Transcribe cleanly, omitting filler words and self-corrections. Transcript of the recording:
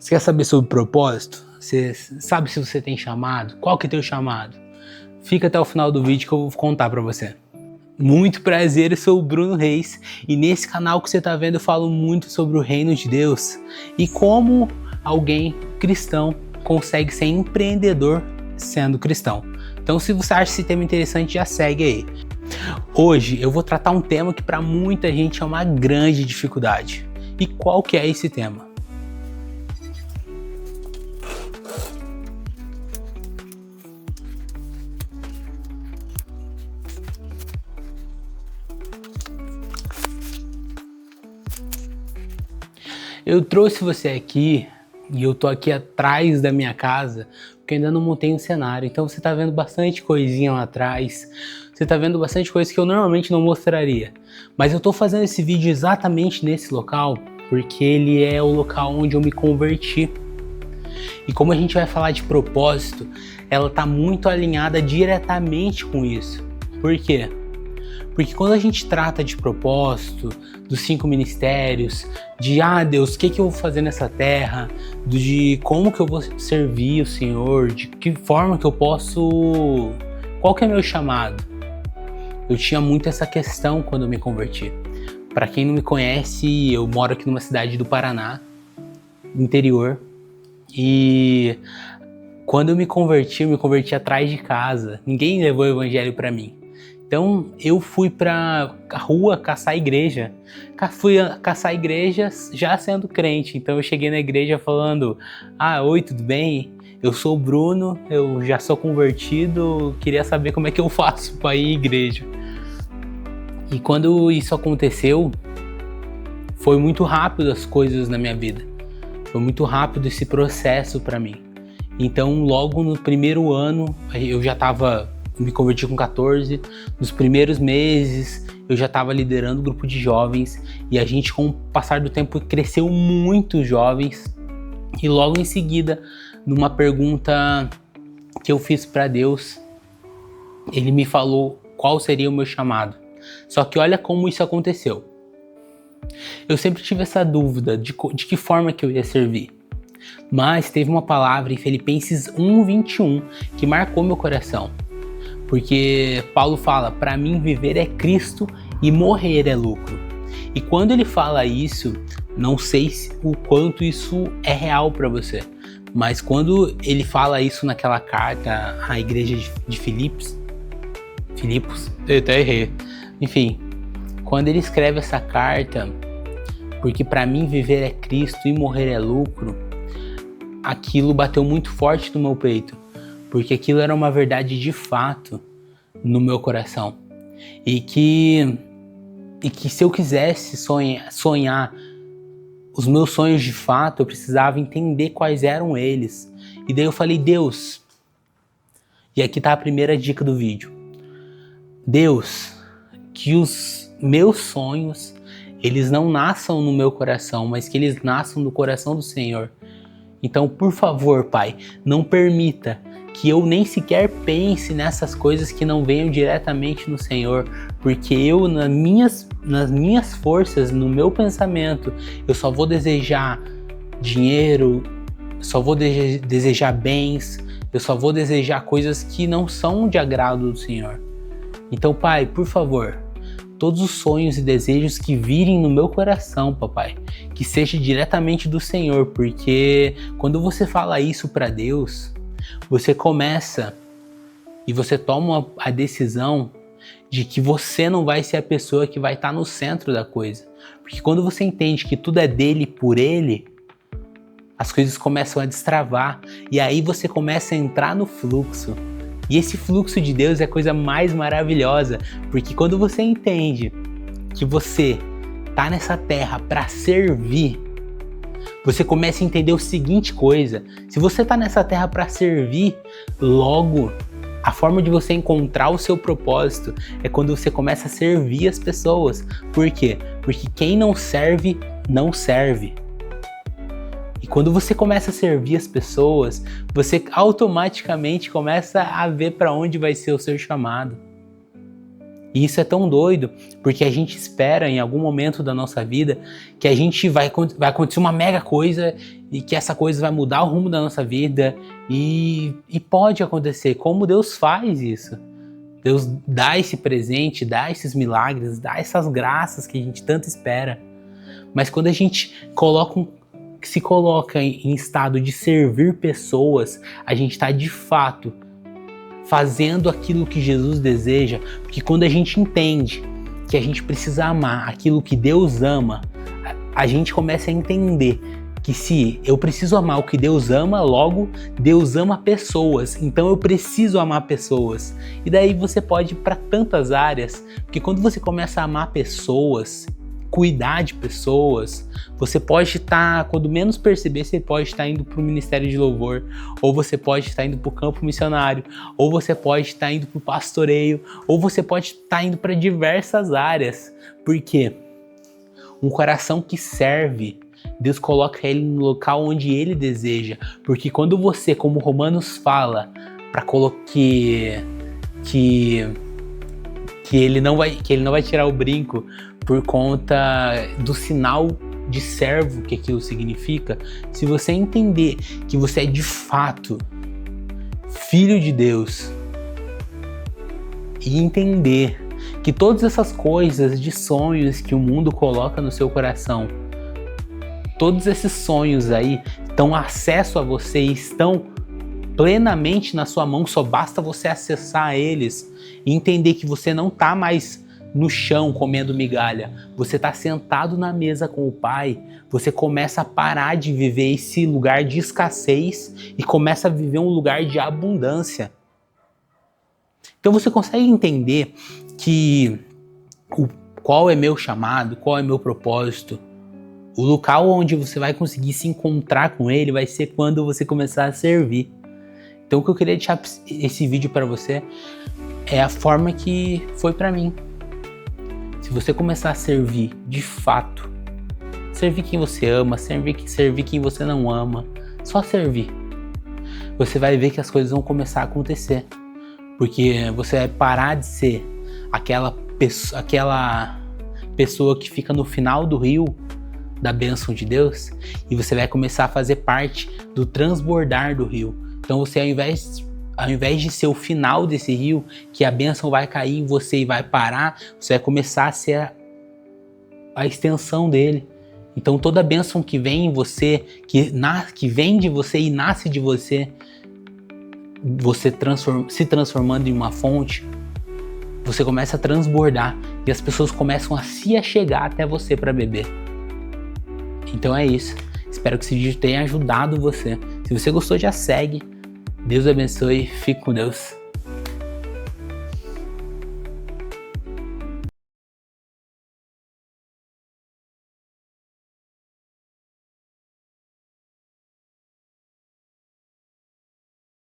Você quer saber sobre propósito? Você sabe se você tem chamado? Qual que é o teu chamado? Fica até o final do vídeo que eu vou contar pra você. Muito prazer, eu sou o Bruno Reis e nesse canal que você tá vendo eu falo muito sobre o reino de Deus e como alguém cristão consegue ser empreendedor sendo cristão. Então se você acha esse tema interessante, já segue aí. Hoje eu vou tratar um tema que para muita gente é uma grande dificuldade. E qual que é esse tema? Eu trouxe você aqui e eu tô aqui atrás da minha casa porque ainda não montei um cenário. Então você tá vendo bastante coisinha lá atrás. Você tá vendo bastante coisa que eu normalmente não mostraria. Mas eu tô fazendo esse vídeo exatamente nesse local porque ele é o local onde eu me converti. E como a gente vai falar de propósito, ela tá muito alinhada diretamente com isso. Por quê? Porque quando a gente trata de propósito, dos 5 ministérios, de Deus, o que eu vou fazer nessa terra, de como que eu vou servir o Senhor, de que forma que eu posso... Qual que é meu chamado? Eu tinha muito essa questão quando eu me converti. Para quem não me conhece, eu moro aqui numa cidade do Paraná, interior, e quando eu me converti atrás de casa. Ninguém levou o evangelho para mim. Então eu fui pra rua caçar igreja. Fui caçar igrejas já sendo crente. Então eu cheguei na igreja falando: oi, tudo bem? Eu sou o Bruno, eu já sou convertido, queria saber como é que eu faço para ir à igreja. E quando isso aconteceu, foi muito rápido as coisas na minha vida. Foi muito rápido esse processo para mim. Então logo no primeiro ano eu já me converti com 14, nos primeiros meses eu já estava liderando um grupo de jovens e a gente, com o passar do tempo, cresceu muito jovens. E logo em seguida, numa pergunta que eu fiz para Deus, ele me falou qual seria o meu chamado. Só que olha como isso aconteceu. Eu sempre tive essa dúvida de que forma que eu ia servir. Mas teve uma palavra em Filipenses 1:21 que marcou meu coração. Porque Paulo fala: para mim viver é Cristo e morrer é lucro. E quando ele fala isso, não sei o quanto isso é real para você, mas quando ele fala isso naquela carta à igreja de Filipos, eu até errei. Enfim, quando ele escreve essa carta, porque para mim viver é Cristo e morrer é lucro, aquilo bateu muito forte no meu peito. Porque aquilo era uma verdade de fato no meu coração. E que se eu quisesse sonhar os meus sonhos de fato, eu precisava entender quais eram eles. E daí eu falei: Deus, e aqui tá a primeira dica do vídeo. Deus, que os meus sonhos, eles não nasçam no meu coração, mas que eles nasçam no coração do Senhor. Então, por favor, Pai, não permita que eu nem sequer pense nessas coisas que não venham diretamente no Senhor, porque eu, nas minhas forças, no meu pensamento, eu só vou desejar dinheiro, só vou desejar bens, eu só vou desejar coisas que não são de agrado do Senhor. Então, Pai, por favor, todos os sonhos e desejos que virem no meu coração, papai, que seja diretamente do Senhor, porque quando você fala isso para Deus, você começa e você toma a decisão de que você não vai ser a pessoa que vai estar no centro da coisa. Porque quando você entende que tudo é dele por ele, as coisas começam a destravar e aí você começa a entrar no fluxo. E esse fluxo de Deus é a coisa mais maravilhosa, porque quando você entende que você tá nessa terra para servir, você começa a entender o seguinte coisa: se você tá nessa terra para servir, logo a forma de você encontrar o seu propósito é quando você começa a servir as pessoas. Por quê? Porque quem não serve, não serve. E quando você começa a servir as pessoas, você automaticamente começa a ver para onde vai ser o seu chamado. E isso é tão doido, porque a gente espera em algum momento da nossa vida que a gente vai acontecer uma mega coisa e que essa coisa vai mudar o rumo da nossa vida. E pode acontecer, como Deus faz isso. Deus dá esse presente, dá esses milagres, dá essas graças que a gente tanto espera. Mas quando a gente se coloca em estado de servir pessoas, a gente está de fato fazendo aquilo que Jesus deseja, porque quando a gente entende que a gente precisa amar aquilo que Deus ama, a gente começa a entender que se eu preciso amar o que Deus ama, logo Deus ama pessoas, então eu preciso amar pessoas. E daí você pode ir para tantas áreas, porque quando você começa a amar pessoas, cuidar de pessoas, você pode estar, quando menos perceber, você pode estar indo para o Ministério de Louvor, ou você pode estar indo para o campo missionário, ou você pode estar indo para o pastoreio, ou você pode estar indo para diversas áreas. Por quê? Um coração que serve, Deus coloca ele no local onde ele deseja, porque quando você, como Romanos fala, para colocar que ele não vai tirar o brinco por conta do sinal de servo que aquilo significa. Se você entender que você é de fato filho de Deus e entender que todas essas coisas de sonhos que o mundo coloca no seu coração, todos esses sonhos aí estão acesso a você, estão plenamente na sua mão, só basta você acessar eles e entender que você não está mais no chão comendo migalha, você está sentado na mesa com o Pai, você começa a parar de viver esse lugar de escassez e começa a viver um lugar de abundância. Então você consegue entender que qual é meu chamado, qual é meu propósito. O local onde você vai conseguir se encontrar com ele vai ser quando você começar a servir. Então o que eu queria deixar esse vídeo para você é a forma que foi para mim. Se você começar a servir de fato, servir quem você ama, servir quem você não ama, só servir, você vai ver que as coisas vão começar a acontecer. Porque você vai parar de ser aquela pessoa que fica no final do rio da bênção de Deus e você vai começar a fazer parte do transbordar do rio. Então você, ao invés de ser o final desse rio, que a bênção vai cair em você e vai parar, você vai começar a ser a extensão dele. Então toda a bênção que vem em você, que vem de você e nasce de você, você se transformando em uma fonte, você começa a transbordar e as pessoas começam a se achegar até você para beber. Então é isso. Espero que esse vídeo tenha ajudado você. Se você gostou, já segue. Deus abençoe. Fique com Deus.